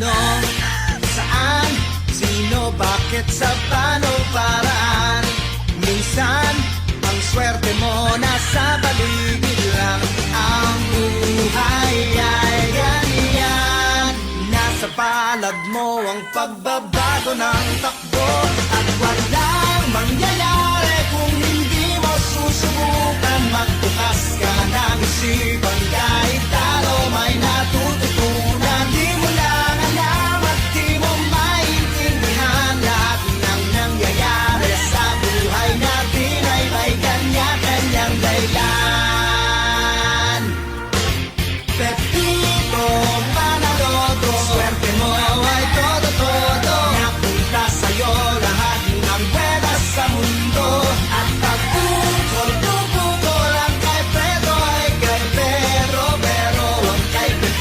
ano, saan, sino, bakit, sa paano, paraan. Minsan, ang swerte mo nasa paligid lang. Ang buhay ay ganyan, nasa palad mo ang pagbabago ng takbo. At walang mangyayari kung hindi mo susubukan. Magbukas ka ng isipan kahit talo may